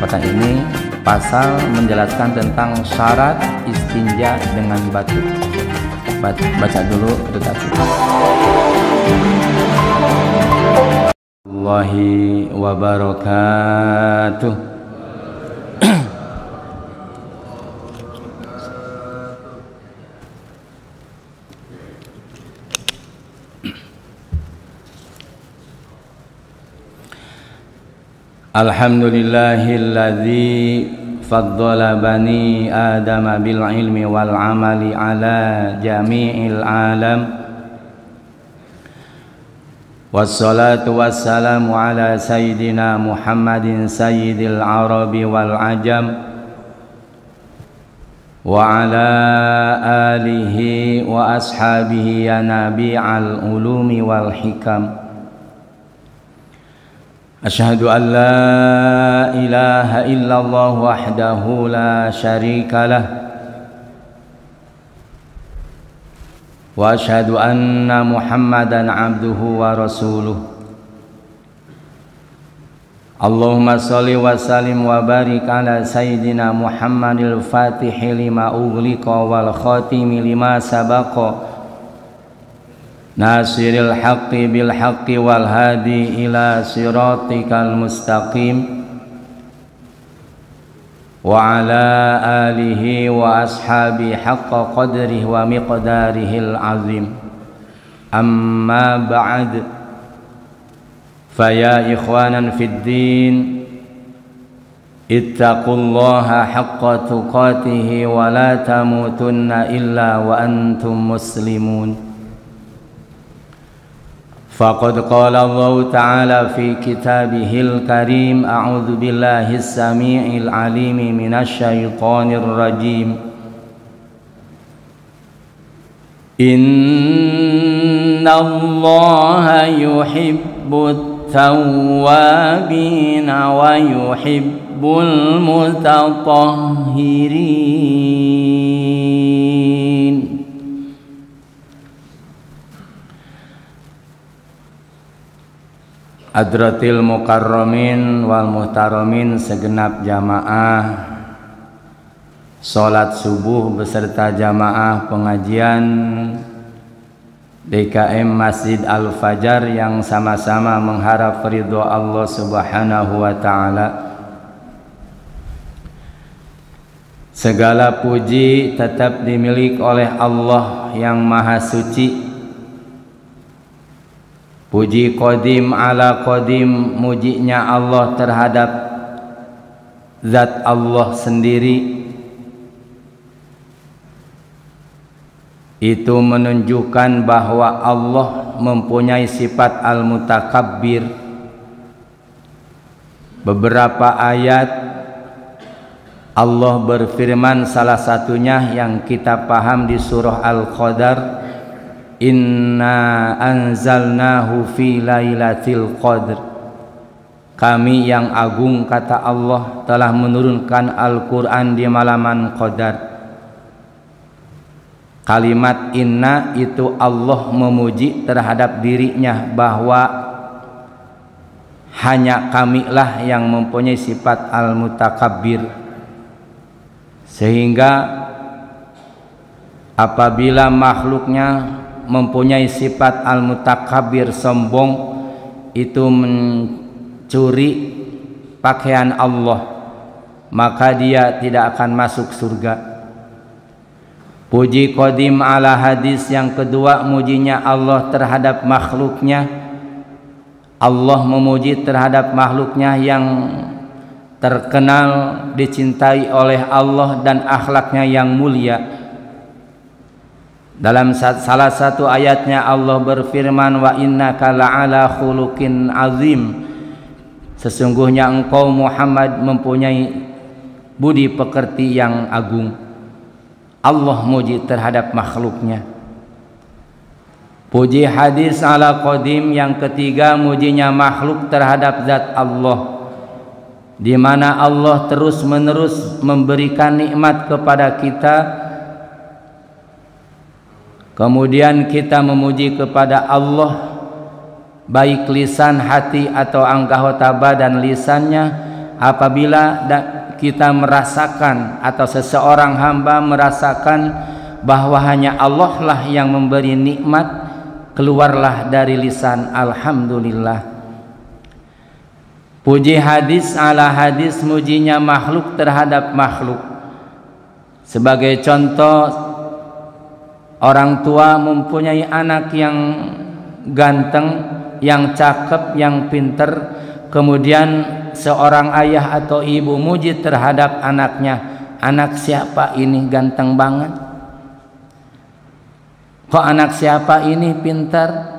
kesempatan ini pasal menjelaskan tentang syarat istinja dengan batu. Baca dulu tetapi. Wallahi wabarakatuh. Alhamdulillahilladzi faddala bani adama bil ilmi wal amali ala jami'il alam. Wassalatu wassalamu ala sayyidina Muhammadin sayyidil arabi wal ajam wa ala alihi wa ashabihi ya nabi'al ulumi wal hikam. Asyhadu an la ilaha illallah wahdahu la syarikalah wa asyhadu anna Muhammadan abduhu wa rasuluh. Allahumma sholli wa sallim wa barik ala sayyidina Muhammadil fatihi lima ughliqa wal khatimi lima sabaqa nasiril haqqi bil haqqi wal hadi ila siratikal mustaqim wa ala alihi wa ashabi haqqa qadrihi wa miqdarihil azim. Amma ba'd, faya ikhwanan fid din, ittaqullaha haqqa tuqatihi wa la tamutunna illa wa antum muslimun. Faqad qala Allah ta'ala fi kitabihil karim, a'udzu billahis samii'il 'aliim minasy syaithanir rajim. Innallaha yuhibbut tawwabin wa yuhibbul mutatahhirin. Hadratil mukarramin wal muhtaramin, segenap jamaah salat subuh beserta jamaah pengajian DKM Masjid Al-Fajar yang sama-sama mengharap ridho Allah Subhanahu wa ta'ala. Segala puji tetap dimiliki oleh Allah yang Maha Suci. Puji qadim ala qadim, mujinya Allah terhadap zat Allah sendiri. Itu menunjukkan bahwa Allah mempunyai sifat al-mutakabbir. Beberapa ayat Allah berfirman, salah satunya yang kita paham di surah Al-Qadar, inna anzalnahu fi lailatul qadr. Kami yang agung, kata Allah, telah menurunkan Al-Quran di malaman Qadar. Kalimat inna itu Allah memuji terhadap dirinya bahwa hanya kamilah yang mempunyai sifat al-mutakabbir. Sehingga apabila makhluknya mempunyai sifat al-mutakabbir, sombong, itu mencuri pakaian Allah, maka dia tidak akan masuk surga. Puji qadim ala hadis yang kedua, mujinya Allah terhadap makhluknya. Allah memuji terhadap makhluknya yang terkenal dicintai oleh Allah dan akhlaknya yang mulia. Dalam salah satu ayatnya Allah berfirman, wa innaka la'ala khuluqin azim. Sesungguhnya engkau Muhammad mempunyai budi pekerti yang agung. Allah muji terhadap makhluknya. Puji hadis ala qadim yang ketiga, mujinya makhluk terhadap zat Allah, di mana Allah terus menerus memberikan nikmat kepada kita. Kemudian kita memuji kepada Allah, baik lisan, hati atau anggota badan lisannya apabila kita merasakan atau seseorang hamba merasakan bahwa hanya Allah lah yang memberi nikmat, keluarlah dari lisan alhamdulillah. Puji hadis ala hadis, mujinya makhluk terhadap makhluk. Sebagai contoh, orang tua mempunyai anak yang ganteng, yang cakep, yang pinter, kemudian seorang ayah atau ibu muji terhadap anaknya, anak siapa ini ganteng banget, kok anak siapa ini pintar.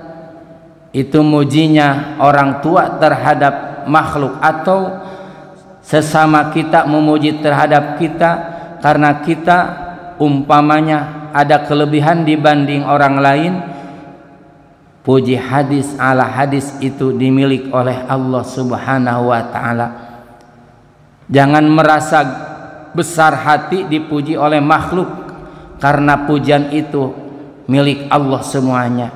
Itu mujinya orang tua terhadap makhluk, atau sesama kita memuji terhadap kita karena kita umpamanya ada kelebihan dibanding orang lain. Puji hadis ala hadis itu dimiliki oleh Allah Subhanahu wa ta'ala. Jangan merasa besar hati dipuji oleh makhluk, karena pujian itu milik Allah semuanya.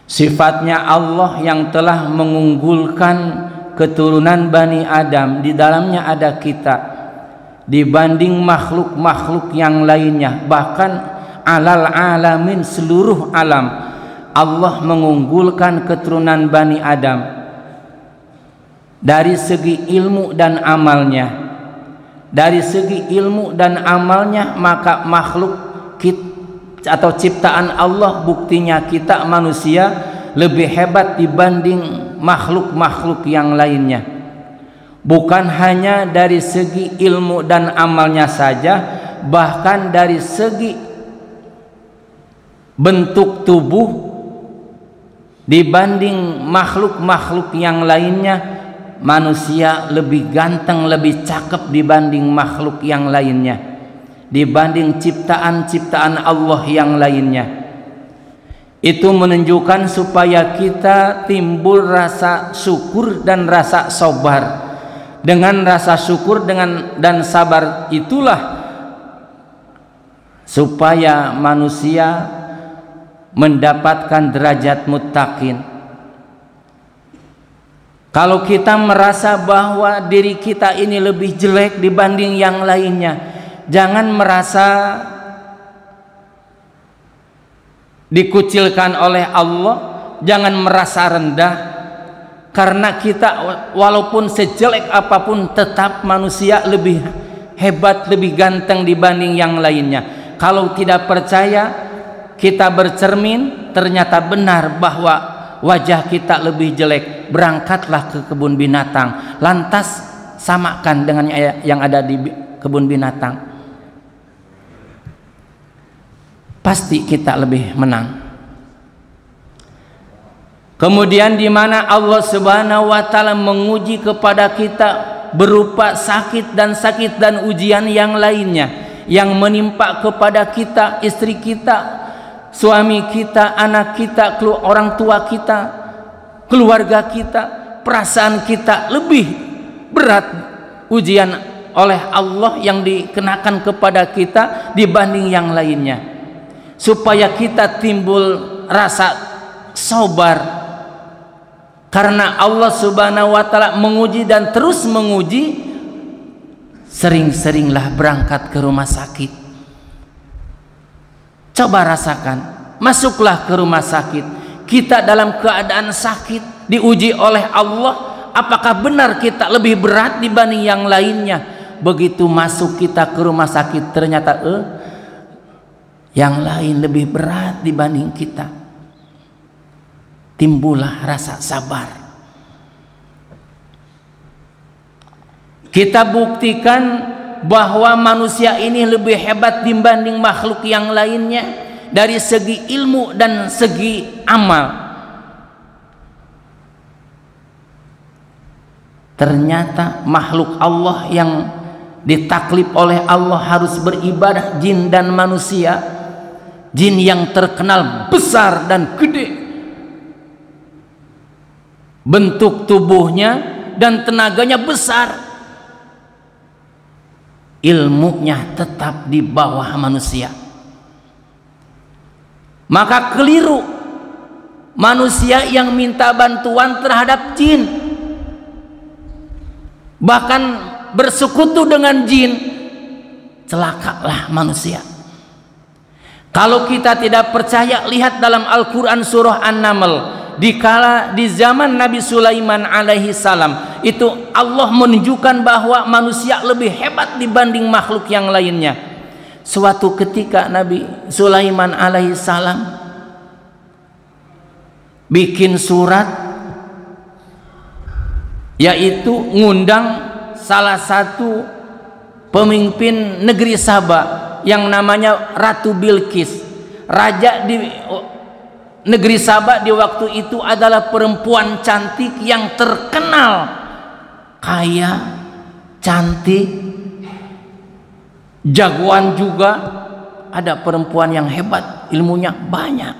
Sifatnya Allah yang telah mengunggulkan keturunan Bani Adam, di dalamnya ada kita, dibanding makhluk-makhluk yang lainnya, bahkan alal alamin, seluruh alam. Allah mengunggulkan keturunan Bani Adam dari segi ilmu dan amalnya. Dari segi ilmu dan amalnya, maka makhluk atau ciptaan Allah, buktinya kita manusia lebih hebat dibanding makhluk-makhluk yang lainnya. Bukan hanya dari segi ilmu dan amalnya saja, bahkan dari segi bentuk tubuh, dibanding makhluk-makhluk yang lainnya, manusia lebih ganteng, lebih cakep dibanding makhluk yang lainnya, dibanding ciptaan-ciptaan Allah yang lainnya. Itu menunjukkan supaya kita timbul rasa syukur dan rasa sabar. Dengan rasa syukur dan sabar itulah supaya manusia mendapatkan derajat muttaqin. Kalau kita merasa bahwa diri kita ini lebih jelek dibanding yang lainnya, jangan merasa dikucilkan oleh Allah, jangan merasa rendah, karena kita walaupun sejelek apapun tetap manusia lebih hebat, lebih ganteng dibanding yang lainnya. Kalau tidak percaya, kita bercermin, ternyata benar bahwa wajah kita lebih jelek, berangkatlah ke kebun binatang, lantas samakan dengan yang ada di kebun binatang, pasti kita lebih menang. Kemudian di mana Allah Subhanahu wa ta'ala menguji kepada kita berupa sakit dan ujian yang lainnya yang menimpa kepada kita, istri kita, suami kita, anak kita, orang tua kita, keluarga kita, perasaan kita lebih berat ujian oleh Allah yang dikenakan kepada kita dibanding yang lainnya, supaya kita timbul rasa sabar. Karena Allah Subhanahu wa ta'ala menguji dan terus menguji, sering-seringlah berangkat ke rumah sakit. Coba rasakan, masuklah ke rumah sakit, kita dalam keadaan sakit, diuji oleh Allah, apakah benar kita lebih berat dibanding yang lainnya? Begitu masuk kita ke rumah sakit, ternyata yang lain lebih berat dibanding kita. Timbullah rasa sabar. Kita buktikan bahwa manusia ini lebih hebat dibanding makhluk yang lainnya dari segi ilmu dan segi amal. Ternyata makhluk Allah yang ditaklif oleh Allah harus beribadah, jin dan manusia. Jin yang terkenal besar dan gede, bentuk tubuhnya dan tenaganya besar, ilmunya tetap di bawah manusia. Maka keliru manusia yang minta bantuan terhadap jin. bahkan bersekutu dengan jin, celakalah manusia. Kalau kita tidak percaya, lihat dalam Al-Quran surah An-Naml, dikala di zaman Nabi Sulaiman alaihi salam itu Allah menunjukkan bahwa manusia lebih hebat dibanding makhluk yang lainnya. Suatu ketika Nabi Sulaiman alaihi salam bikin surat, yaitu ngundang salah satu pemimpin negeri Saba yang namanya Ratu Bilqis. Raja di negeri Saba di waktu itu adalah perempuan cantik yang terkenal kaya, cantik, jagoan juga. Ada perempuan yang hebat, ilmunya banyak.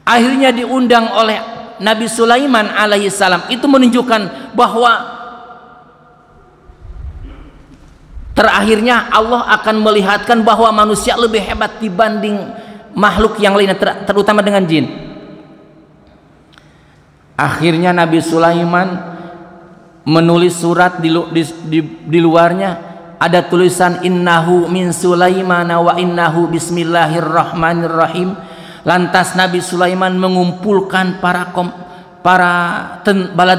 Akhirnya diundang oleh Nabi Sulaiman alaihissalam. Itu menunjukkan bahwa terakhirnya Allah akan melihatkan bahwa manusia lebih hebat dibanding makhluk yang lainnya, terutama dengan jin. Akhirnya Nabi Sulaiman menulis surat, di luarnya ada tulisan innahu min Sulaimana wa innahu bismillahirrahmanirrahim. Lantas Nabi Sulaiman mengumpulkan bala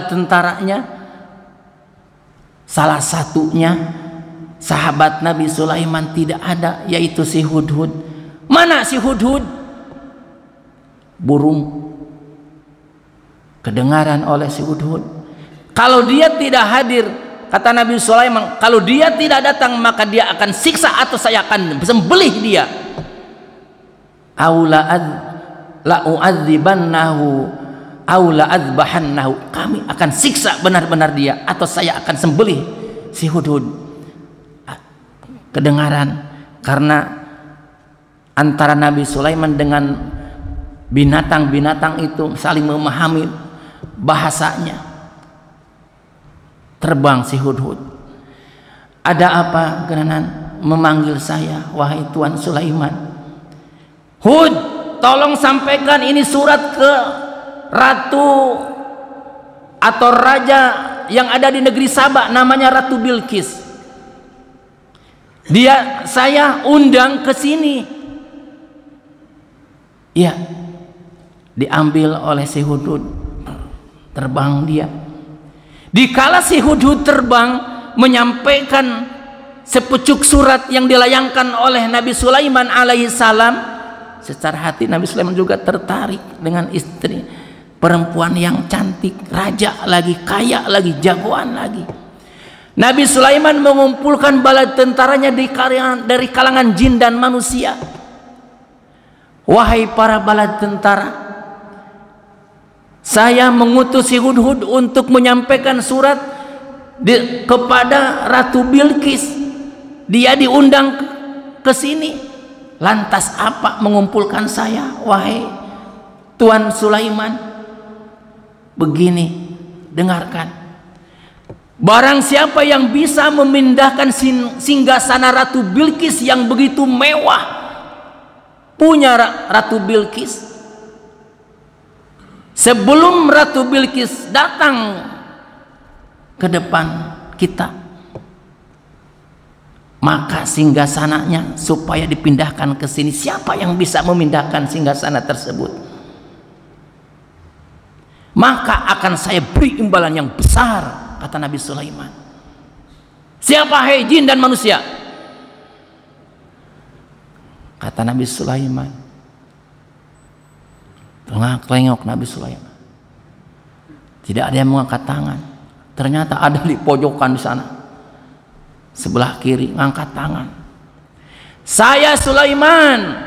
tentaranya. Salah satunya sahabat Nabi Sulaiman tidak ada, yaitu si Hudhud. Mana si Hudhud? Burung kedengaran oleh si Hudhud. Kalau dia tidak hadir, kata Nabi Sulaiman, kalau dia tidak datang maka dia akan siksa atau saya akan sembelih dia. La'u'adzibannahu aw la'adzbahannahu. Kami akan siksa benar-benar dia atau saya akan sembelih si Hudhud. Kedengaran karena antara Nabi Sulaiman dengan binatang-binatang itu saling memahami bahasanya. Terbang si Hudhud. Ada apa gerangan memanggil saya, wahai Tuan Sulaiman? Hud, tolong sampaikan ini surat ke ratu atau raja yang ada di negeri Saba, namanya Ratu Bilqis. Saya undang ke sini. Ya, diambil oleh si Hudhud. Terbang dia. Dikala si Hudhud terbang menyampaikan sepucuk surat yang dilayangkan oleh Nabi Sulaiman alaihissalam, secara hati Nabi Sulaiman juga tertarik dengan istri, perempuan yang cantik, raja lagi, kaya lagi, jagoan lagi. Nabi Sulaiman mengumpulkan bala tentaranya dari kalangan jin dan manusia. Wahai para bala tentara, saya mengutus si Hudhud untuk menyampaikan surat kepada Ratu Bilqis. Dia diundang ke sini. Lantas apa mengumpulkan saya, wahai Tuan Sulaiman? Begini, dengarkan. Barang siapa yang bisa memindahkan singgasana Ratu Bilqis yang begitu mewah, punya Ratu Bilqis, sebelum Ratu Bilqis datang ke depan kita, maka singgasananya supaya dipindahkan ke sini. Siapa yang bisa memindahkan singgasana tersebut, maka akan saya beri imbalan yang besar, kata Nabi Sulaiman. Siapa hai jin dan manusia? Kata Nabi Sulaiman. Tengok Nabi Sulaiman. Tidak ada yang mengangkat tangan. Ternyata ada di pojokan di sana, sebelah kiri, ngangkat tangan. Saya Sulaiman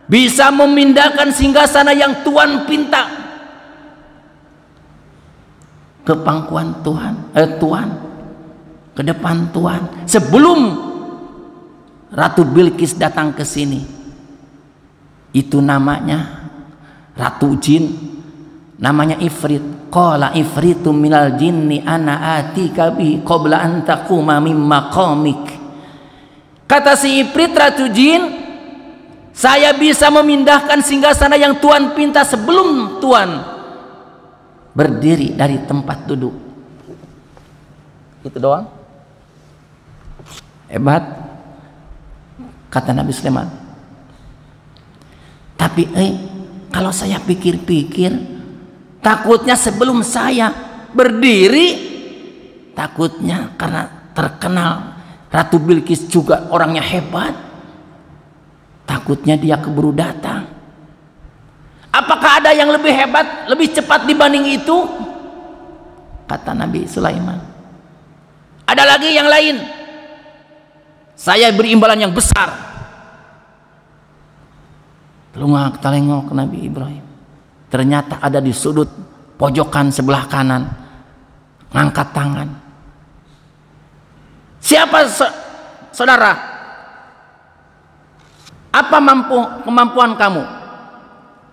bisa memindahkan singgasana yang Tuhan pinta ke pangkuan Tuhan, ke depan Tuhan, sebelum Ratu Bilqis datang ke sini. Itu namanya Ratu Jin, namanya Ifrit. Qala ifritu minal jinni ana atika bi qabla an taquma min maqamik. Kata si Ifrit, Ratu Jin, saya bisa memindahkan singgasana yang Tuhan pinta sebelum Tuhan berdiri dari tempat duduk. Itu doang. Hebat, kata Nabi Sulaiman. Tapi kalau saya pikir-pikir, takutnya sebelum saya berdiri, takutnya karena terkenal Ratu Bilqis juga orangnya hebat, takutnya dia keburu datang. Apakah ada yang lebih hebat, lebih cepat dibanding itu? Kata Nabi Sulaiman. Ada lagi yang lain. Saya beri imbalan yang besar. Telengok ke Nabi Ibrahim. Ternyata ada di sudut pojokan sebelah kanan, ngangkat tangan. Siapa saudara? Apa kemampuan kamu?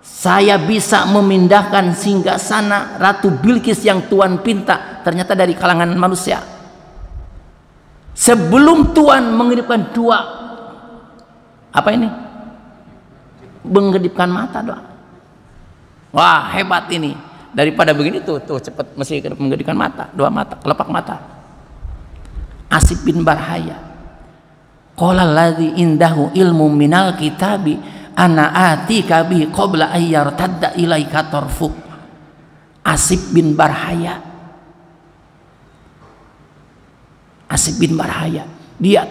Saya bisa memindahkan singgasana Ratu Bilqis yang Tuhan pinta. Ternyata dari kalangan manusia. Sebelum Tuhan mengedipkan dua, apa ini? Mengedipkan mata doang. Wah, hebat ini. Daripada begini tuh cepat mesti mengedipkan mata, dua mata, kelopak mata. Asib bin Barhaya. Qala alladzi indahu ilmu minal kitabi ana atika bi qabla ayyartadda ilaika tarfuk. Asib bin Barhaya. Asib bin Barhaya, dia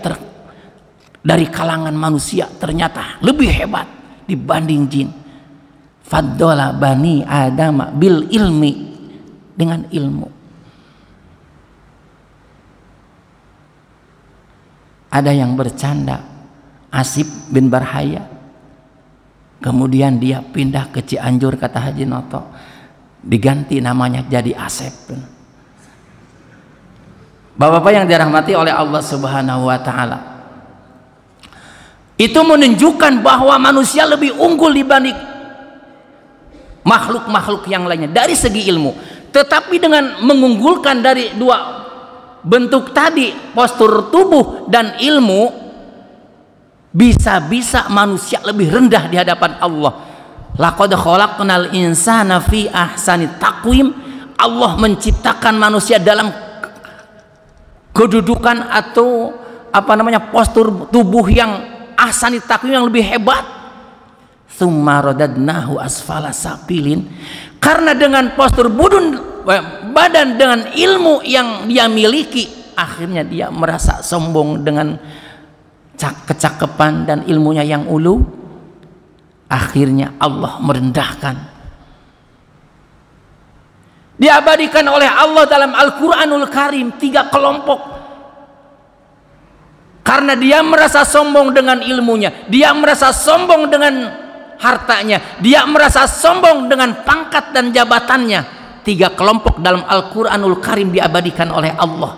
dari kalangan manusia ternyata lebih hebat dibanding jin. Faddala bani Adam bil ilmi, dengan ilmu. Ada yang bercanda, Asib bin Barhaya, kemudian dia pindah ke Cianjur, kata Haji Noto, diganti namanya jadi Asep. Bapak-bapak yang dirahmati oleh Allah Subhanahu wa taala. Itu menunjukkan bahwa manusia lebih unggul dibanding makhluk-makhluk yang lainnya dari segi ilmu. Tetapi dengan mengunggulkan dari dua bentuk tadi, postur tubuh dan ilmu, bisa-bisa manusia lebih rendah di hadapan Allah. Laqad khalaqnal insana fi ahsani taqwim. Allah menciptakan manusia dalam kedudukan atau postur tubuh yang ahsani taqwim, yang lebih hebat. Tsumma radadnahu asfala safilin. Karena dengan postur badan dengan ilmu yang dia miliki, akhirnya dia merasa sombong dengan kecakapan dan ilmunya yang ulu. Akhirnya Allah merendahkan. Diabadikan oleh Allah dalam Al-Quranul Karim 3 kelompok. Karena dia merasa sombong dengan ilmunya, dia merasa sombong dengan hartanya, dia merasa sombong dengan pangkat dan jabatannya. 3 kelompok dalam Al-Quranul Karim diabadikan oleh Allah.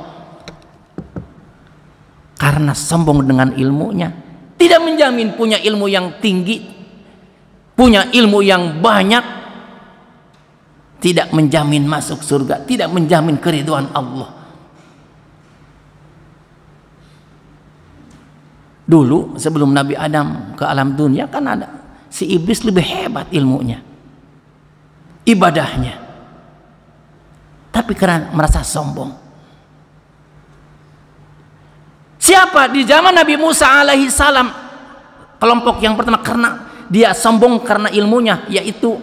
Karena sombong dengan ilmunya, tidak menjamin punya ilmu yang tinggi, punya ilmu yang banyak, tidak menjamin masuk surga, tidak menjamin keridhaan Allah. Dulu sebelum Nabi Adam ke alam dunia kan ada si iblis lebih hebat ilmunya, ibadahnya, tapi karena merasa sombong. Siapa di zaman Nabi Musa alaihi salam kelompok yang pertama karena dia sombong karena ilmunya, yaitu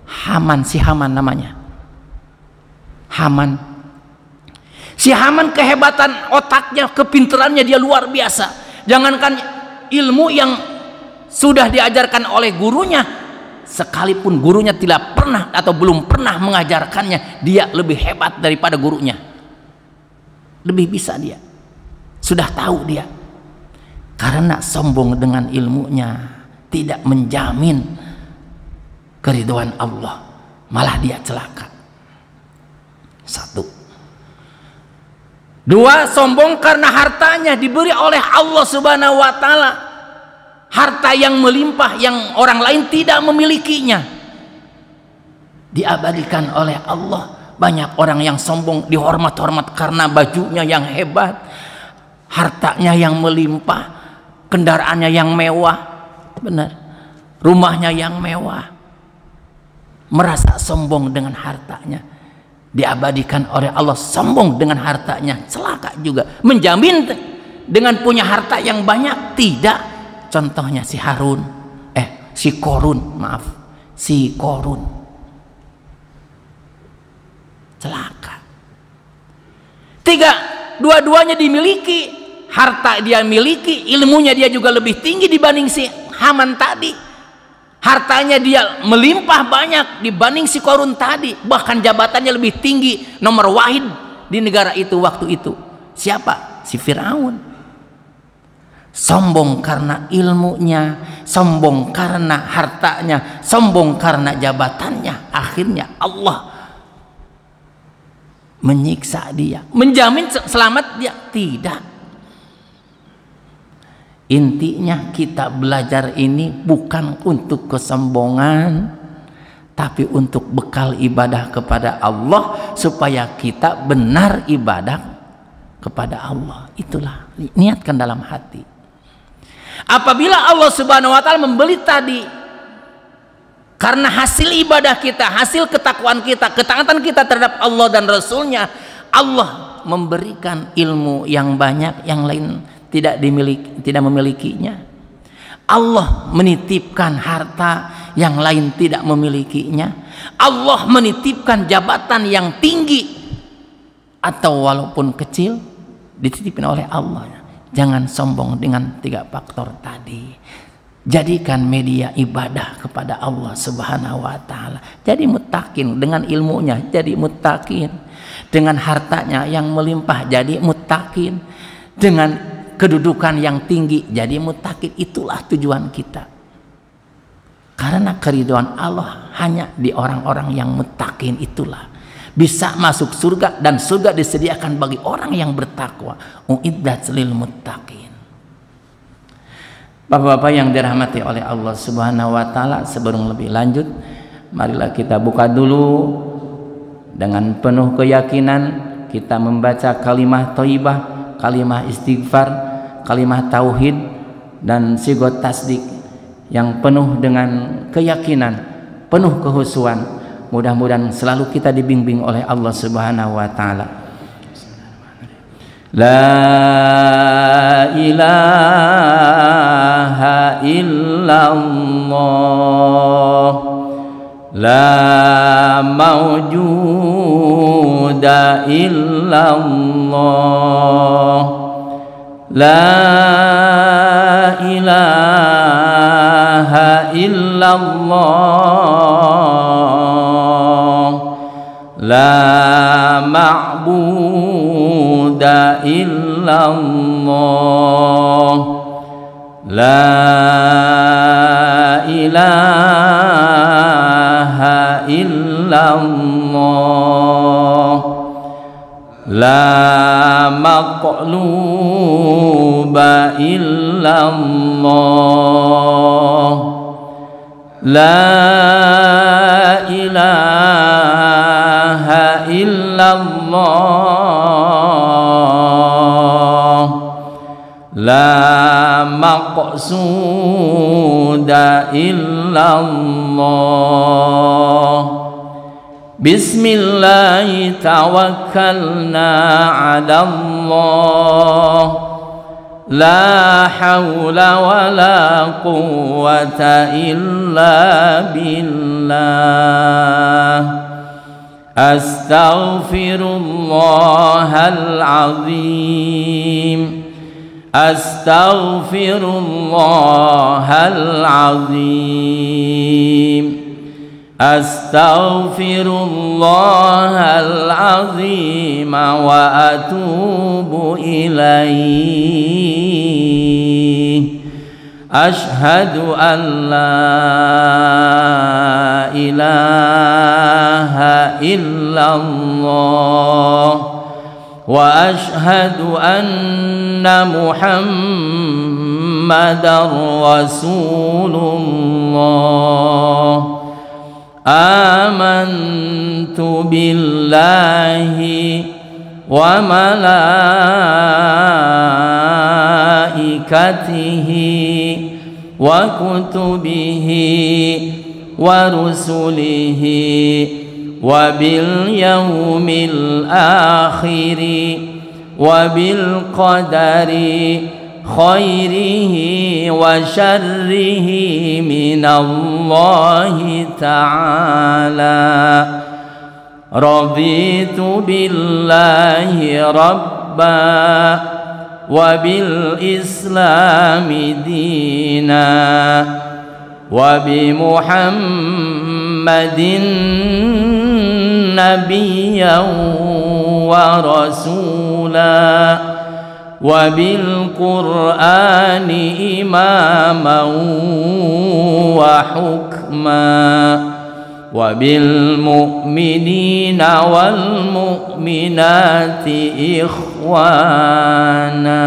Haman. Si Haman namanya Haman. Si Haman kehebatan otaknya, kepintarannya dia luar biasa. Jangankan ilmu yang sudah diajarkan oleh gurunya, sekalipun gurunya tidak pernah atau belum pernah mengajarkannya, dia lebih hebat daripada gurunya. Lebih bisa dia, sudah tahu dia. Karena sombong dengan ilmunya tidak menjamin keridhaan Allah, malah dia celaka. 1. 2, sombong karena hartanya diberi oleh Allah Subhanahu wa taala. Harta yang melimpah yang orang lain tidak memilikinya, diabadikan oleh Allah. Banyak orang yang sombong dihormat-hormat karena bajunya yang hebat, hartanya yang melimpah, kendaraannya yang mewah, benar, rumahnya yang mewah. Merasa sombong dengan hartanya. diabadikan oleh Allah. Sombong dengan hartanya, celaka juga. Menjamin dengan punya harta yang banyak, tidak. Contohnya si Korun, celaka. 3, dua-duanya dimiliki, harta dia miliki, ilmunya dia juga lebih tinggi dibanding si Haman tadi. Hartanya dia melimpah banyak dibanding si Korun tadi, bahkan jabatannya lebih tinggi, nomor wahid di negara itu waktu itu. Siapa? Si Firaun. Sombong karena ilmunya, sombong karena hartanya, sombong karena jabatannya. Akhirnya Allah menyiksa dia. Menjamin selamat dia? Tidak. Intinya kita belajar ini bukan untuk kesombongan, tapi untuk bekal ibadah kepada Allah, supaya kita benar ibadah kepada Allah. Itulah, niatkan dalam hati. Apabila Allah Subhanahu wa Ta'ala membeli tadi karena hasil ibadah kita, hasil ketakwaan kita, ketaatan kita terhadap Allah dan Rasulnya, Allah memberikan ilmu yang banyak, yang lain tidak memilikinya. Allah menitipkan harta yang lain tidak memilikinya. Allah menitipkan jabatan yang tinggi atau walaupun kecil, dititipin oleh Allah. Jangan sombong dengan 3 faktor tadi. Jadikan media ibadah kepada Allah Subhanahu wa Ta'ala. Jadi muttaqin dengan ilmunya, jadi muttaqin dengan hartanya yang melimpah, jadi muttaqin dengan kedudukan yang tinggi, jadi muttaqin. Itulah tujuan kita. Karena keridhaan Allah hanya di orang-orang yang muttaqin itulah bisa masuk surga, dan surga disediakan bagi orang yang bertakwa. Uiddat lil muttaqin. Bapak-bapak yang dirahmati oleh Allah Subhanahu wa Ta'ala, sebelum lebih lanjut, marilah kita buka dulu dengan penuh keyakinan kita membaca kalimah thayyibah, kalimah istighfar, kalimah tauhid, dan sigot tasdik yang penuh dengan keyakinan, penuh kehusuan. Mudah-mudahan selalu kita dibimbing oleh Allah Subhanahu wa Ta'ala. La ilaha illallah, la mawjuda illallah, la ilaha illallah, la ma'buda illallah, la ilaha illallah, la maqluba illallah, la ilaha illallah, la maqsuda illallah. Bismillah tawakkalna ala Allah, la hawla wa la quwwata illa billah. Astaghfirullahal azim, astaghfirullahal azim, astaghfirullahal azim wa atubu ilaih. Ashhadu an la ilaha illallah wa ashhadu anna Muhammadar Rasulullah. Amantu billahi wa malaikatihi wa kutubihi wa rusulihi وباليوم الآخر وبالقدر خيره وشره من الله تعالى رضيت بالله ربا وبالإسلام دينا وبمحمد نبيا ورسولا وبالقرآن إماما وحكما وبالمؤمنين والمؤمنات إخوانا.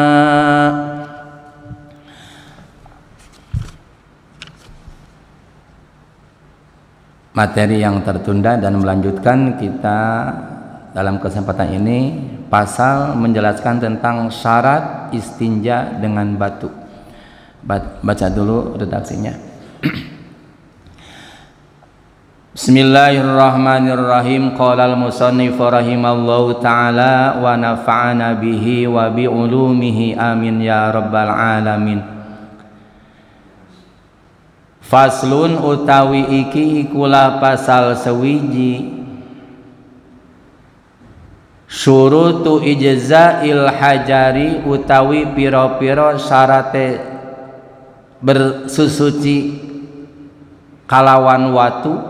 Materi yang tertunda dan melanjutkan kita dalam kesempatan ini pasal menjelaskan tentang syarat istinja dengan batu. Baca dulu redaksinya. Bismillahirrahmanirrahim. Qala al-musannif rahimallahu ta'ala wa nafa'ana bihi wa bi ulumihi amin ya rabbal alamin. Faslun utawi iki ikulah pasal sewiji syurutu ijza'il hajari utawi piro-piro syarate bersusuci kalawan watu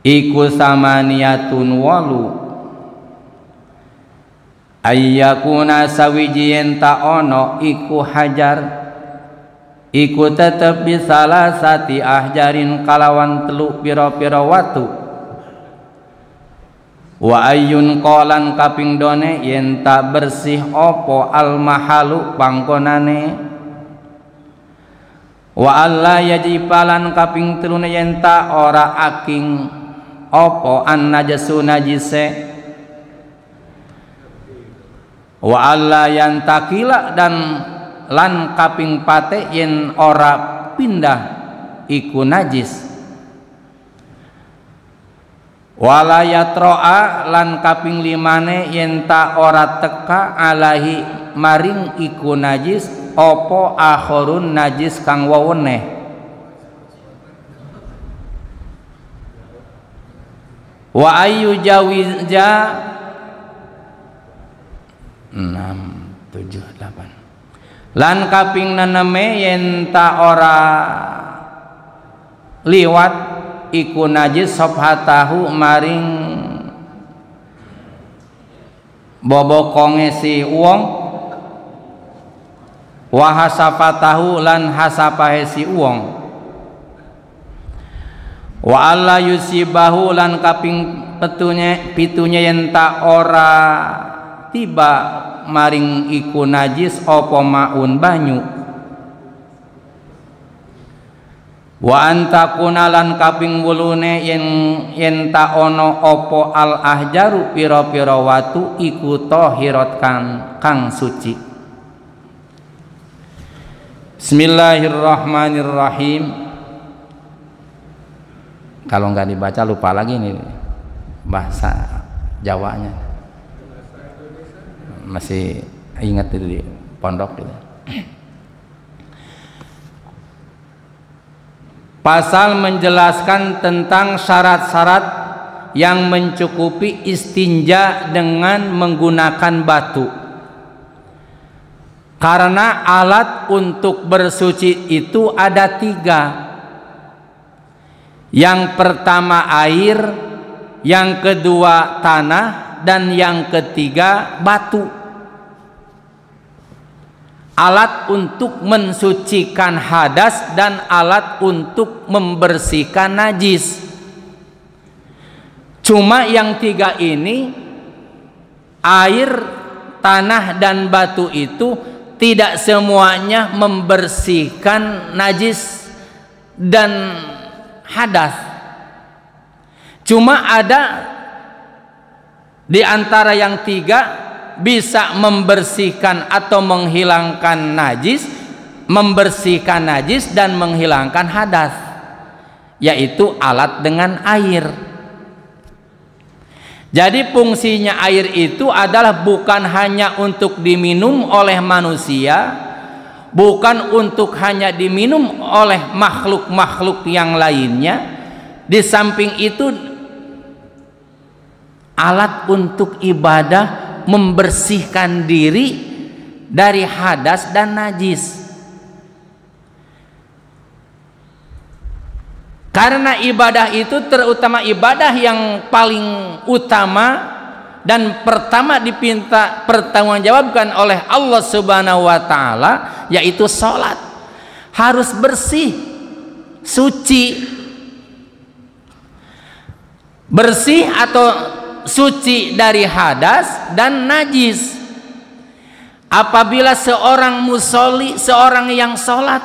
iku samaniyatun walu ayyakuna sawiji enta ono iku hajar iku tetep bisalah sati ahjarin kalawan telu piro-piro watu wa ayyun kolan kaping done yen tak bersih opo al mahalu pangkonane wa alla yajipalan kaping telune yen tak ora aking opo an najasu najise wa alla yantakila dan lan kaping pate yen ora pindah iku najis wala yatroa lan kaping limane yen ta ora teka alahi maring iku najis opo akhorun najis kang weweneh wa ayu jawizja 6 7 8 lan kaping neneme yen ta ora liwat iku najis sobhatahu maring bobokonge si wong wa hasafatahu lan hasapahe si wong wa alla yusibahu lan kaping pitunya yen ta ora tiba maring iku najis opo maun banyu wa antakunalan kaping wulune yen ta ono opo al ahjaru piro-piro watu iku tahirat kang suci. Bismillahirrahmanirrahim. Kalau nggak dibaca lupa lagi nih bahasa Jawanya. Masih ingat itu di pondok gitu. Pasal menjelaskan tentang syarat-syarat yang mencukupi istinja dengan menggunakan batu. Karena alat untuk bersuci itu ada 3. Yang pertama air, yang kedua tanah, dan yang ketiga batu. Alat untuk mensucikan hadas dan alat untuk membersihkan najis. Cuma yang 3 ini, air, tanah, dan batu itu tidak semuanya membersihkan najis dan hadas. Cuma ada di antara yang 3 bisa membersihkan atau menghilangkan najis, membersihkan najis dan menghilangkan hadas, yaitu alat dengan air. Jadi fungsinya air itu adalah bukan hanya untuk diminum oleh manusia, bukan untuk hanya diminum oleh makhluk-makhluk yang lainnya. Di samping itu alat untuk ibadah, membersihkan diri dari hadas dan najis. Karena ibadah itu terutama ibadah yang paling utama dan pertama dipinta pertanggungjawabkan oleh Allah Subhanahu wa taala, yaitu salat. Harus bersih, suci. Bersih atau suci dari hadas dan najis. Apabila seorang musolli, seorang yang salat,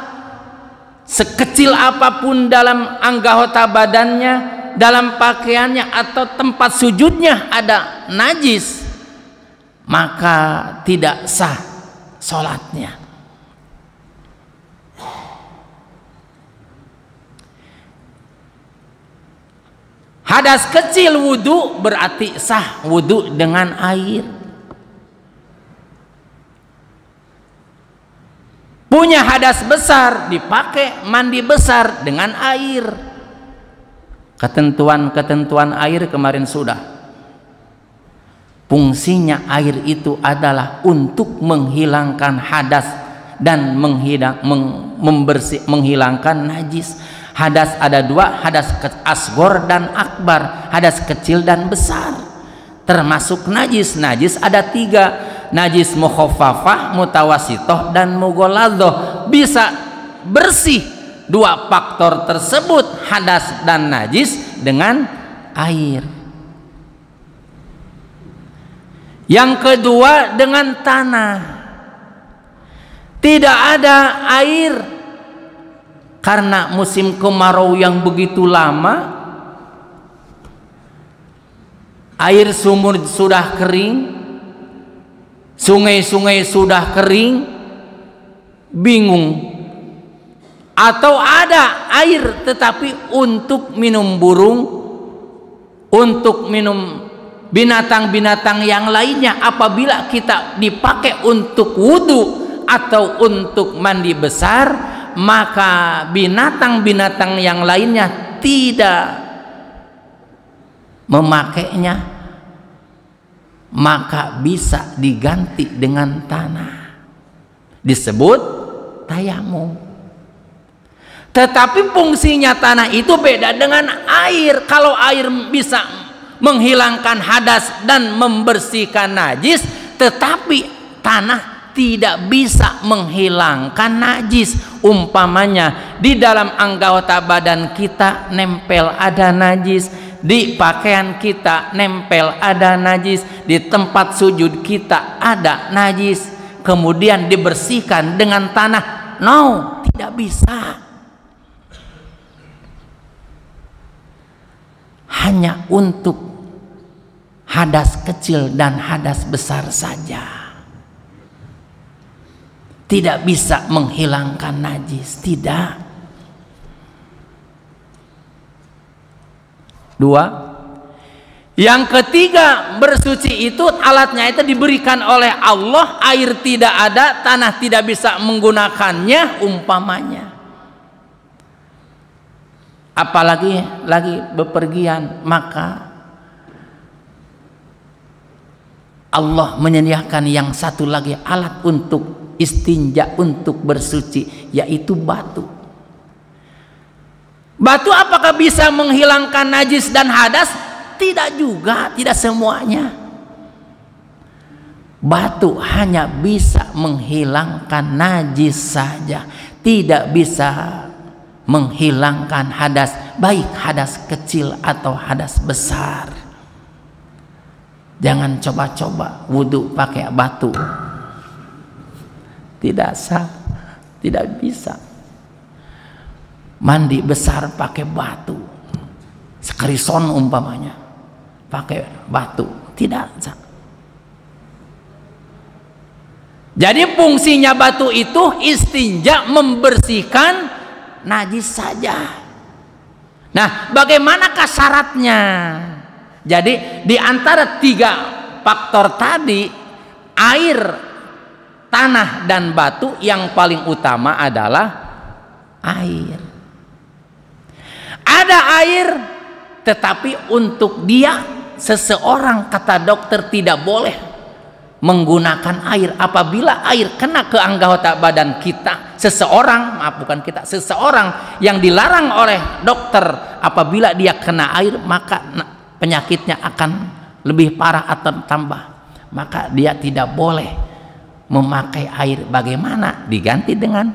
sekecil apapun dalam anggota badannya, dalam pakaiannya atau tempat sujudnya ada najis, maka tidak sah sholatnya. Hadas kecil wudu berarti sah wudu dengan air. Punya hadas besar dipakai mandi besar dengan air. Ketentuan-ketentuan air kemarin sudah. Fungsinya air itu adalah untuk menghilangkan hadas dan menghilangkan najis. Hadas ada dua, hadas asgor dan akbar, hadas kecil dan besar. Termasuk najis, najis ada tiga. Najis mukhaffafah, mutawasitoh, dan mughaladhoh. Bisa bersih dua faktor tersebut, hadas dan najis, dengan air. Yang kedua dengan tanah. Tidak ada air karena musim kemarau yang begitu lama, air sumur sudah kering, sungai-sungai sudah kering, bingung. Atau ada air tetapi untuk minum burung, untuk minum binatang-binatang yang lainnya. Apabila kita dipakai untuk wudhu atau untuk mandi besar, maka binatang-binatang yang lainnya tidak memakainya, maka bisa diganti dengan tanah, disebut tayamum. Tetapi fungsinya tanah itu beda dengan air. Kalau air bisa menghilangkan hadas dan membersihkan najis, tetapi tanah tidak bisa menghilangkan najis. Umpamanya di dalam anggota badan kita nempel ada najis, di pakaian kita nempel ada najis, di tempat sujud kita ada najis, kemudian dibersihkan dengan tanah. No, tidak bisa. Hanya untuk hadas kecil dan hadas besar saja. Tidak bisa menghilangkan najis, tidak. Dua. Yang ketiga, bersuci itu alatnya itu diberikan oleh Allah. Air tidak ada, tanah tidak bisa menggunakannya, umpamanya. Apalagi lagi bepergian, maka Allah menyediakan yang satu lagi alat untuk istinja, untuk bersuci, yaitu batu. Batu apakah bisa menghilangkan najis dan hadas? Tidak juga, tidak semuanya. Batu hanya bisa menghilangkan najis saja, tidak bisa menghilangkan hadas, baik hadas kecil atau hadas besar. Jangan coba-coba wudhu pakai batu, tidak sah, tidak bisa. Mandi besar pakai batu, sekerison umpamanya pakai batu, tidak sah. Jadi fungsinya batu itu istinja, membersihkan najis saja. Nah, bagaimanakah syaratnya? Jadi di antara 3 faktor tadi, air, tanah, dan batu, yang paling utama adalah air. Ada air, tetapi untuk dia, seseorang, kata dokter, tidak boleh menggunakan air. Apabila air kena ke anggota badan kita, seseorang, maaf bukan kita, seseorang yang dilarang oleh dokter, apabila dia kena air maka penyakitnya akan lebih parah atau tambah, maka dia tidak boleh memakai air. Bagaimana? Diganti dengan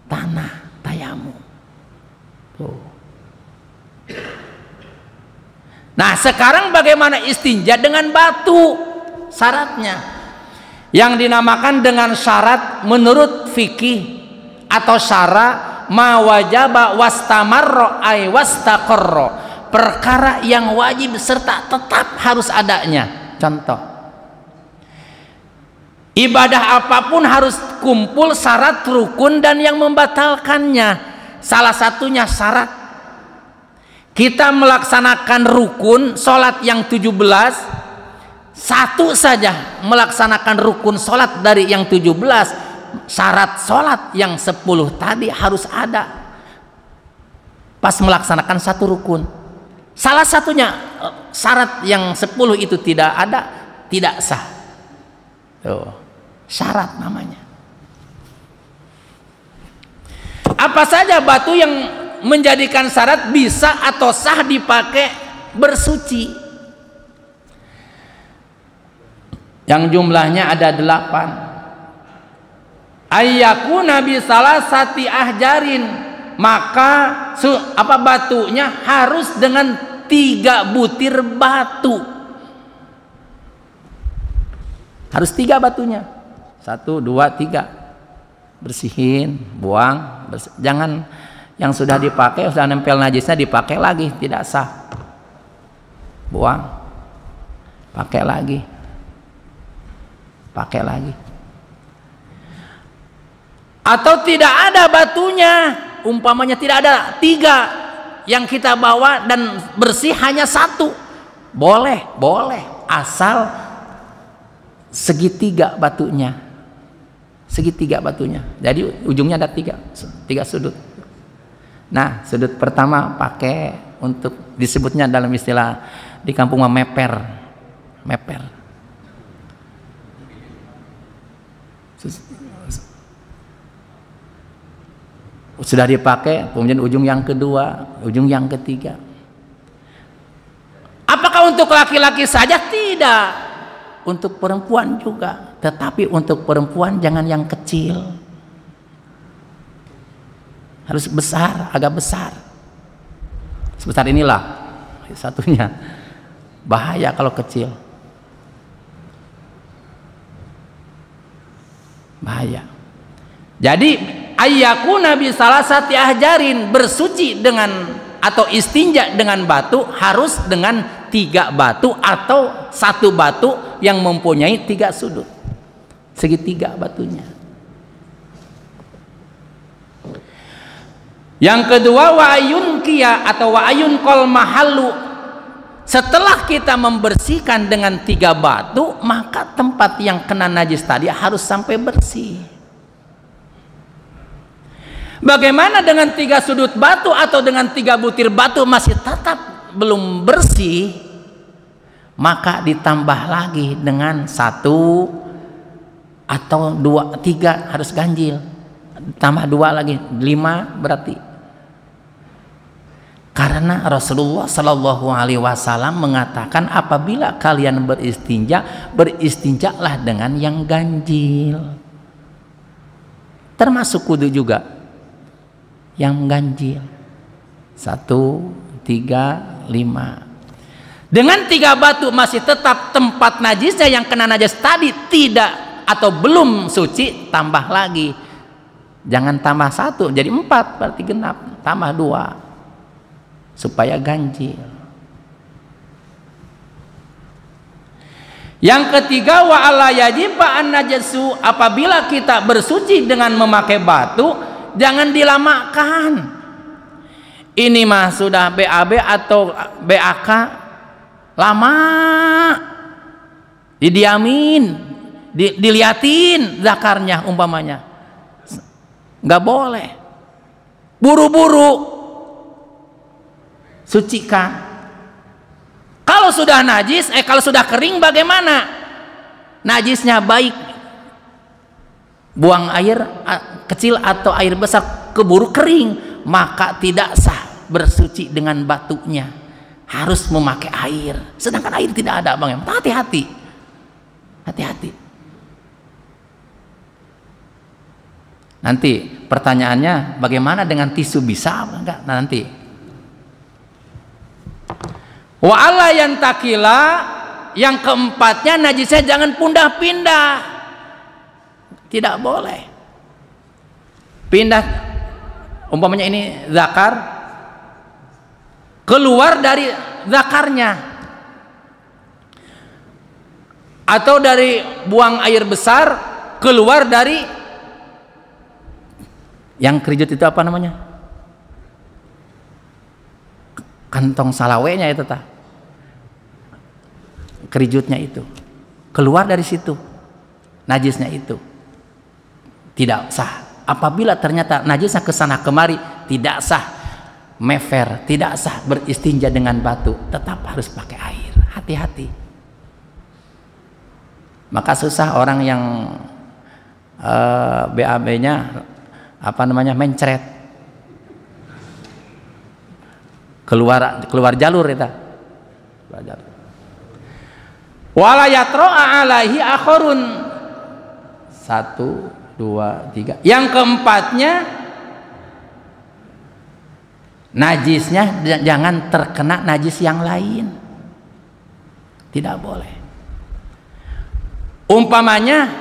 tanah, tayamum. Tuh. Nah, sekarang bagaimana istinja dengan batu? Syaratnya yang dinamakan dengan syarat menurut fikih atau syara ma wajaba wastamarra ay wastaqarra, perkara yang wajib serta tetap harus adanya. Contoh, ibadah apapun harus kumpul syarat, rukun, dan yang membatalkannya. Salah satunya syarat kita melaksanakan rukun sholat yang 17, satu saja melaksanakan rukun sholat dari yang 17, syarat sholat yang 10 tadi harus ada pas melaksanakan satu rukun. Salah satunya syarat yang 10 itu tidak ada, tidak sah. Tuh, syarat namanya. Apa saja batu yang menjadikan syarat bisa atau sah dipakai bersuci? Yang jumlahnya ada 8. Ayyakuna bi salasati ahjarin, maka batunya harus dengan 3 butir batu. Harus 3 batunya. 1, 2, 3. Bersihin, buang, jangan yang sudah dipakai, sudah nempel najisnya dipakai lagi, tidak sah. Buang, pakai lagi. Pakai lagi. Atau tidak ada batunya, umpamanya tidak ada 3 yang kita bawa dan bersih hanya 1, boleh asal segitiga batunya, jadi ujungnya ada 3 sudut. Nah, sudut pertama pakai untuk, disebutnya dalam istilah di kampung meper. Sudah dipakai, kemudian ujung yang kedua, ujung yang ketiga. Apakah untuk laki-laki saja? Tidak, untuk perempuan juga. Tetapi untuk perempuan jangan yang kecil, harus besar, agak besar. Sebesar inilah satunya. Bahaya kalau kecil, bahaya. Jadi ayyakuna bi salasati ahjarin, bersuci dengan atau istinja dengan batu harus dengan 3 batu atau 1 batu yang mempunyai 3 sudut, segitiga batunya. Yang kedua, wa ayun kia atau wa ayun kol mahallu, setelah kita membersihkan dengan 3 batu, maka tempat yang kena najis tadi harus sampai bersih. Bagaimana dengan 3 sudut batu atau dengan 3 butir batu masih tetap belum bersih? Maka ditambah lagi dengan 1 atau 2, 3 harus ganjil, tambah 2 lagi, 5 berarti. Karena Rasulullah Shallallahu Alaihi Wasallam mengatakan, apabila kalian beristinja, beristinjalah dengan yang ganjil, termasuk kudu juga yang ganjil. 1, 3, 5. Dengan 3 batu masih tetap tempat najisnya yang kena najis tadi tidak atau belum suci, tambah lagi. Jangan tambah 1 jadi 4, berarti genap, tambah 2 supaya ganjil. Yang ketiga, wa alla yajiba an najasu, apabila kita bersuci dengan memakai batu jangan dilamakan. Ini mah sudah BAB atau BAK, lama didiamin, diliatin zakarnya umpamanya, nggak boleh. Buru-buru sucikan. Kalau sudah najis, kalau sudah kering bagaimana? Najisnya baik, buang air kecil atau air besar, keburu kering, maka tidak sah bersuci dengan batunya, harus memakai air. Sedangkan air tidak ada, Bang. Hati-hati, hati-hati. Nanti pertanyaannya, bagaimana dengan tisu, bisa enggak? Nah, nanti. Wa alla yantakila, yang keempatnya najisnya jangan pindah-pindah. Tidak boleh. Pindah, umpamanya ini zakar, keluar dari zakarnya, atau dari buang air besar keluar dari yang kerijut itu apa namanya? Kantong salawenya itu tah. Kerijutnya itu keluar dari situ, najisnya itu tidak sah. Apabila ternyata najisnya kesana kemari, tidak sah mefer, tidak sah beristinja dengan batu, tetap harus pakai air. Hati-hati. Maka susah orang yang BAB-nya apa namanya, mencret, keluar jalur itu. Wala yatro'a alaihi akhorun. 1, 2, 3. Yang keempatnya, najisnya jangan terkena najis yang lain. Tidak boleh. Umpamanya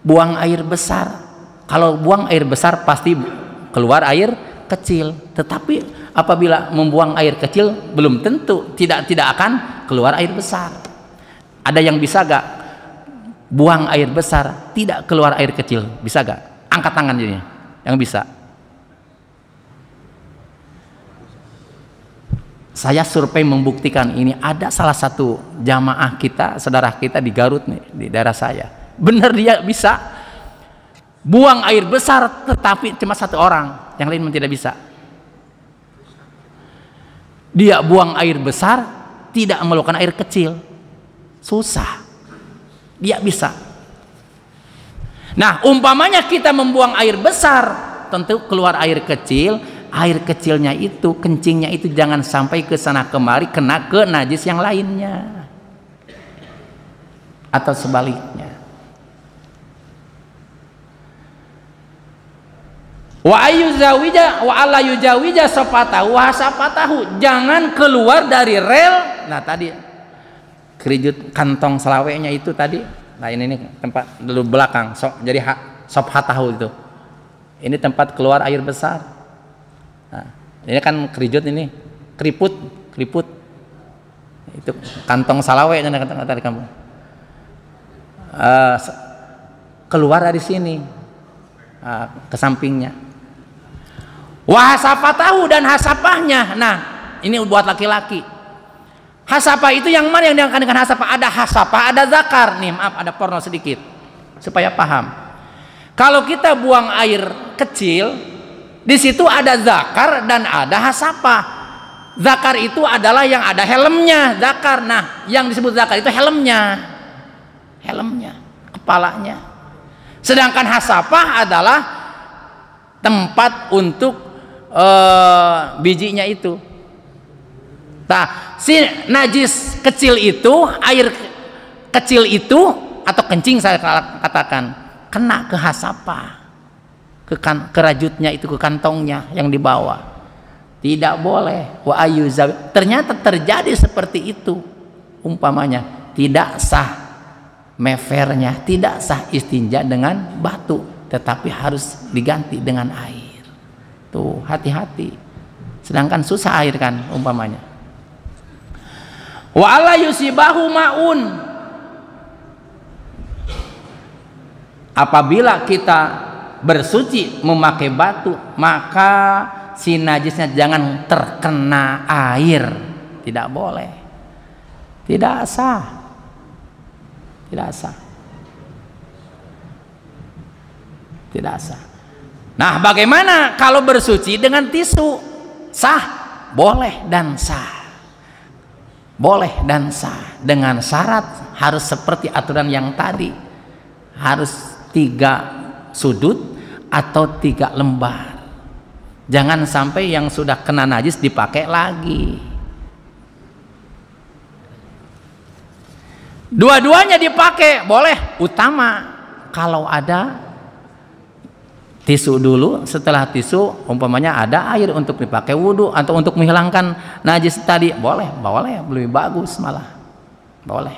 buang air besar. Kalau buang air besar pasti keluar air kecil. Tetapi apabila membuang air kecil, belum tentu tidak akan keluar air besar. Ada yang bisa gak buang air besar tidak keluar air kecil? Bisa gak? Angkat tangan jadinya yang bisa. Saya survei membuktikan ini. Ada salah satu jamaah kita, saudara kita di Garut nih, di daerah saya, benar dia bisa buang air besar, tetapi cuma 1 orang, yang lain tidak bisa. Dia buang air besar, tidak melakukan air kecil, susah. Dia bisa. Nah, umpamanya kita membuang air besar, tentu keluar air kecil. Air kecilnya itu, kencingnya itu jangan sampai ke sana kemari kena ke najis yang lainnya, atau sebaliknya. Wa ayyuzawija wa alla yujawija safatahu wa safatahu, jangan keluar dari rel. Nah, tadi kerijut kantong selawenya itu tadi. Nah, ini tempat dulu belakang, jadi safatahu itu. Ini tempat keluar air besar. Nah, ini kan kerijut, ini keriput itu kantong salawe yang tadi kamu keluar dari sini, ke sampingnya. Wahasapatahu, dan hasapahnya. Nah, ini buat laki-laki. Hasapah itu yang mana yang diangkat dengan hasapah? Ada hasapah, ada zakar. Nih, maaf, ada porno sedikit supaya paham. Kalau kita buang air kecil, di situ ada zakar dan ada hasapah. Zakar itu adalah yang ada helmnya, zakar. Nah, yang disebut zakar itu helmnya, kepalanya. Sedangkan hasapah adalah tempat untuk bijinya itu. Nah, si najis kecil itu, air kecil itu atau kencing saya katakan, kena ke hasapah, ke rajutnya itu, ke kantongnya yang dibawa. Tidak boleh. Wa ayyuzaw, ternyata terjadi seperti itu, umpamanya tidak sah mefernya, tidak sah istinja dengan batu, tetapi harus diganti dengan air. Tuh, hati-hati. Sedangkan susah air kan umpamanya. Wa alla yusibahu maun, apabila kita bersuci memakai batu, maka si najisnya jangan terkena air. tidak boleh, tidak sah, tidak sah, tidak sah. Nah, bagaimana kalau bersuci dengan tisu? Sah, boleh dan sah, boleh dan sah, dengan syarat harus seperti aturan yang tadi, harus 3 sudut atau 3 lembar. Jangan sampai yang sudah kena najis dipakai lagi. Dua-duanya dipakai boleh, utama kalau ada tisu dulu, setelah tisu umpamanya ada air untuk dipakai wudhu atau untuk menghilangkan najis tadi, boleh, boleh, lebih bagus malah, boleh.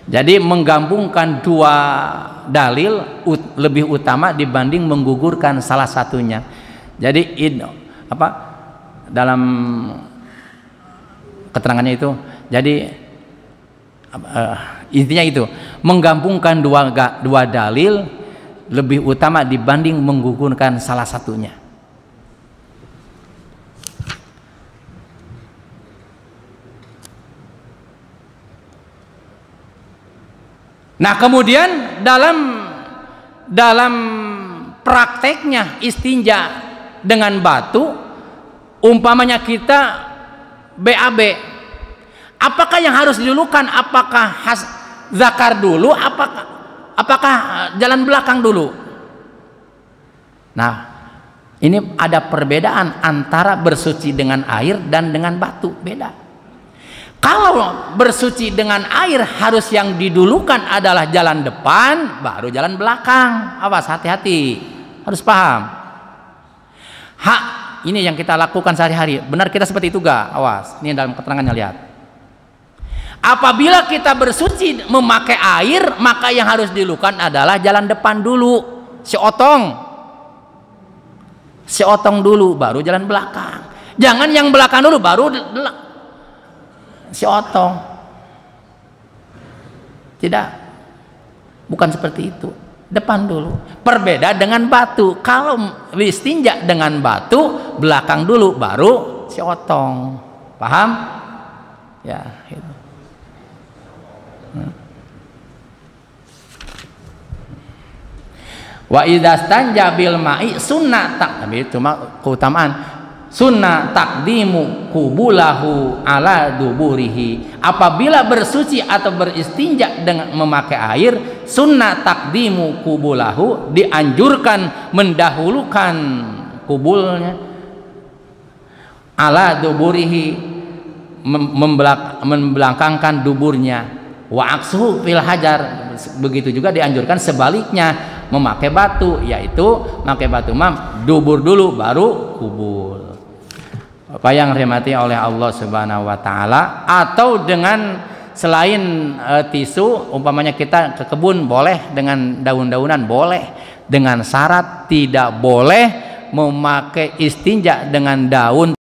Jadi menggabungkan 2 dalil lebih utama dibanding menggugurkan salah satunya. Jadi dalam keterangannya itu, jadi intinya itu menggabungkan 2 dalil lebih utama dibanding menggugurkan salah satunya. Nah, kemudian dalam prakteknya istinja dengan batu, umpamanya kita BAB, apakah yang harus dilulukan? Apakah zakar dulu? Apakah jalan belakang dulu? Nah, ini ada perbedaan antara bersuci dengan air dan dengan batu, beda. Kalau bersuci dengan air harus yang didulukan adalah jalan depan, baru jalan belakang. Awas, hati-hati, harus paham. Ini yang kita lakukan sehari-hari. Benar kita seperti itu gak? Awas, ini dalam keterangannya, lihat. Apabila kita bersuci memakai air, maka yang harus dilakukan adalah jalan depan dulu, si otong dulu, baru jalan belakang. Jangan yang belakang dulu, baru si otong. Tidak, bukan seperti itu. Depan dulu. Berbeda dengan batu. Kalau istinja dengan batu, belakang dulu, baru si otong. Paham? Ya, itu. Wa idastanja bil ma'i sunnah tapi cuma keutamaan sunnah takdimu kubulahu ala duburihi. Apabila bersuci atau beristinja dengan memakai air, sunnah takdimu kubulahu, dianjurkan mendahulukan kubulnya ala duburihi, membelakangkan duburnya. Wa aksuhu fil hajar, begitu juga dianjurkan sebaliknya memakai batu, yaitu memakai batu dubur dulu baru kubul. Bapak yang dirahmati oleh Allah Subhanahu wa taala, atau dengan selain tisu, umpamanya kita ke kebun boleh dengan daun-daunan, boleh, dengan syarat tidak boleh memakai istinja dengan daun